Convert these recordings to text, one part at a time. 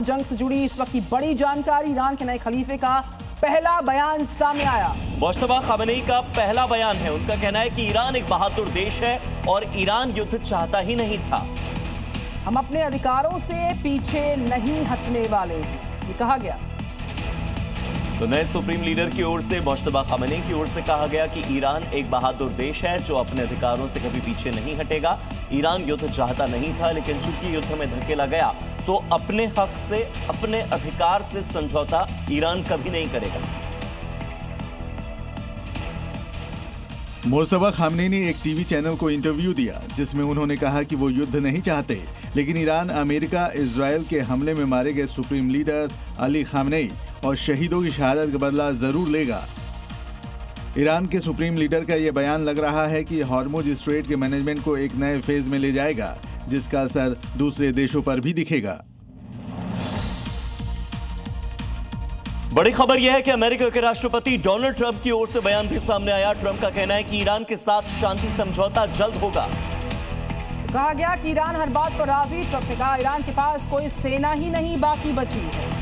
जंग से जुड़ी इस वक्त की बड़ी जानकारी। ईरान के नए खलीफे का पहला बयान सामने आया। मुश्तबा खामेनी का पहला बयान है। उनका कहना है कि ईरान एक बहादुर देश है और ईरान युद्ध चाहता ही नहीं था। हम अपने अधिकारों से पीछे नहीं हटने वाले हैं, ये कहा गया। तो नए सुप्रीम लीडर की ओर से मुश्तबा खामेनी की ओर से कहा गया कि ईरान एक बहादुर देश है जो अपने अधिकारों से कभी पीछे नहीं हटेगा। ईरान युद्ध चाहता नहीं था, लेकिन चूंकि युद्ध में धकेला गया तो अपने हक से, अपने अधिकार से समझौता ईरान कभी नहीं करेगा। मुश्तबा खामेनी ने एक टीवी चैनल को इंटरव्यू दिया जिसमें उन्होंने कहा कि वो युद्ध नहीं चाहते, लेकिन ईरान अमेरिका इजराइल के हमले में मारे गए सुप्रीम लीडर अली खामेनी और शहीदों की शहादत का बदला जरूर लेगा। ईरान के सुप्रीम लीडर का यह बयान लग रहा है कि हॉर्मुज स्ट्रेट के मैनेजमेंट को एक नए फेज में ले जाएगा, जिसका असर दूसरे देशों पर भी दिखेगा। बड़ी खबर यह है कि अमेरिका के राष्ट्रपति डोनाल्ड ट्रंप की ओर से बयान भी सामने आया। ट्रंप का कहना है कि ईरान के साथ शांति समझौता जल्द होगा। कहा गया कि ईरान हर बात पर राजी। ट्रंप ने कहा ईरान के पास कोई सेना ही नहीं बाकी बची है।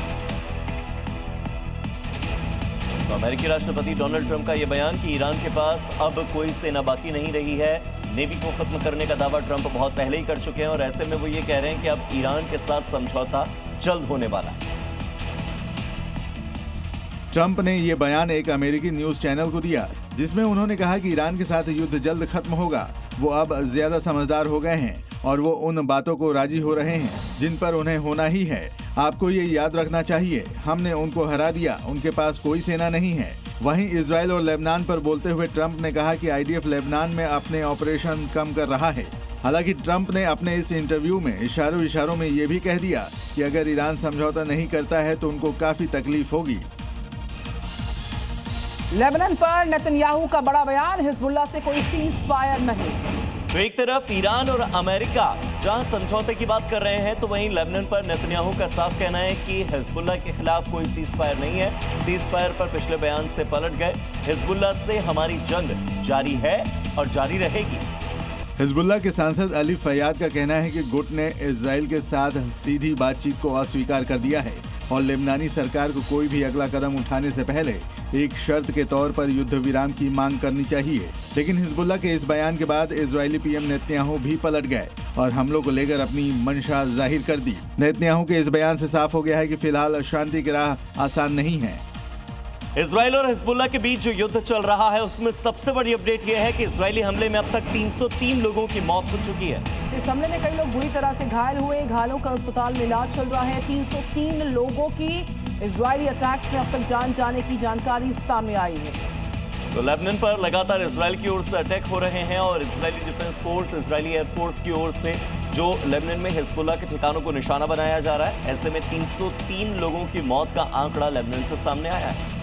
तो अमेरिकी राष्ट्रपति डोनाल्ड ट्रंप का यह बयान कि ईरान के पास अब कोई सेना बाकी नहीं रही है। नेवी को खत्म करने का दावा ट्रंप बहुत पहले ही कर चुके हैं और ऐसे में वो ये कह रहे हैं कि अब ईरान के साथ समझौता जल्द होने वाला है। ट्रंप ने यह बयान एक अमेरिकी न्यूज चैनल को दिया जिसमें उन्होंने कहा कि ईरान के साथ युद्ध जल्द खत्म होगा। वो अब ज्यादा समझदार हो गए हैं और वो उन बातों को राजी हो रहे हैं जिन पर उन्हें होना ही है। आपको ये याद रखना चाहिए, हमने उनको हरा दिया, उनके पास कोई सेना नहीं है। वहीं इजराइल और लेबनान पर बोलते हुए ट्रंप ने कहा कि आईडीएफ लेबनान में अपने ऑपरेशन कम कर रहा है। हालांकि ट्रंप ने अपने इस इंटरव्यू में इशारों में ये भी कह दिया कि अगर ईरान समझौता नहीं करता है तो उनको काफी तकलीफ होगी। लेबनान पर नेतन्याहू का बड़ा बयान, हिजबुल्लाह से कोई सीज फायर नहीं। तो एक तरफ ईरान और अमेरिका जहां समझौते की बात कर रहे हैं, तो वहीं लेबनान पर नेतन्याहू का साफ कहना है कि हिजबुल्लाह के खिलाफ कोई सीज फायर नहीं है। सीज फायर पर पिछले बयान से पलट गए। हिजबुल्लाह से हमारी जंग जारी है और जारी रहेगी। हिजबुल्लाह के सांसद अली फैयाद का कहना है कि गुट ने इजराइल के साथ सीधी बातचीत को अस्वीकार कर दिया है और लेबनानी सरकार को कोई भी अगला कदम उठाने से पहले एक शर्त के तौर पर युद्ध विराम की मांग करनी चाहिए। लेकिन हिजबुल्लाह के इस बयान के बाद इजरायली पीएम नेतन्याहू भी पलट गए और हमलों को लेकर अपनी मंशा जाहिर कर दी। नेतन्याहू के इस बयान से साफ हो गया है कि फिलहाल शांति की राह आसान नहीं है। इजराइल और हिजबुल्लाह के बीच जो युद्ध चल रहा है उसमें सबसे बड़ी अपडेट यह है कि इजरायली हमले में अब तक 303 लोगों की मौत हो चुकी है। इस हमले में कई लोग बुरी तरह से घायल हुए। घायलों का अस्पताल में इलाज चल रहा है। 303 लोगों की इजरायली अटैक्स में अब तक जान जाने की जानकारी सामने आई है। तो लेबनान पर लगातार इजराइल की ओर से अटैक हो रहे हैं और Israeli defence force, Israeli air force की ओर से जो लेबनान में हिजबुल्लाह के ठिकानों को निशाना बनाया जा रहा है। ऐसे में 303 लोगों की मौत का आंकड़ा लेबनान से सामने आया है।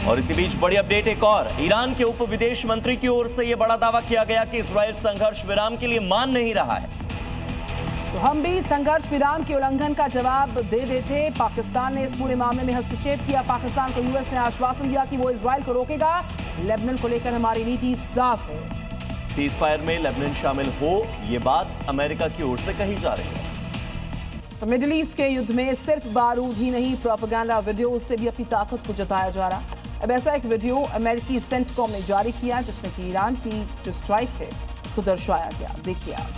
और इसी बीच बड़ी अपडेट एक और, ईरान के उप विदेश मंत्री की ओर से यह बड़ा दावा किया गया कि इजराइल संघर्ष विराम के लिए मान नहीं रहा है। तो हम भी संघर्ष विराम के उल्लंघन का जवाब दे देते। पाकिस्तान ने इस पूरे मामले में हस्तक्षेप किया। पाकिस्तान को यूएस ने आश्वासन दिया कि वो इजराइल को रोकेगा। लेबनान को लेकर हमारी नीति साफ है। सीज फायर में लेबनान शामिल हो, ये बात अमेरिका की ओर से कही जा रही है। तो मिडिल ईस्ट के युद्ध में सिर्फ बारूद ही नहीं, प्रोपेगेंडा वीडियो से भी अपनी ताकत को जताया जा रहा। अब ऐसा एक वीडियो अमेरिकी सेंटकॉम ने जारी किया जिसमें कि ईरान की जो स्ट्राइक है उसको दर्शाया गया। देखिए आप।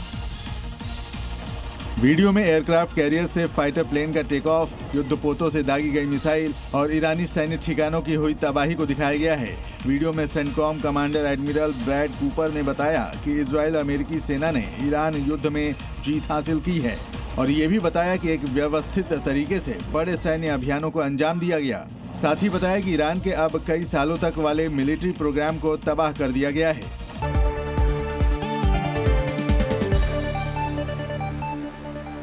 वीडियो में एयरक्राफ्ट कैरियर से फाइटर प्लेन का टेक ऑफ, युद्धपोतों से दागी गई मिसाइल और ईरानी सैन्य ठिकानों की हुई तबाही को दिखाया गया है। वीडियो में CENTCOM commander admiral Brad Cooper ने बताया कि इजराइल अमेरिकी सेना ने ईरान युद्ध में जीत हासिल की है और ये भी बताया कि एक व्यवस्थित तरीके से बड़े सैन्य अभियानों को अंजाम दिया गया। साथ ही बताया कि ईरान के अब कई सालों तक वाले मिलिट्री प्रोग्राम को तबाह कर दिया गया है।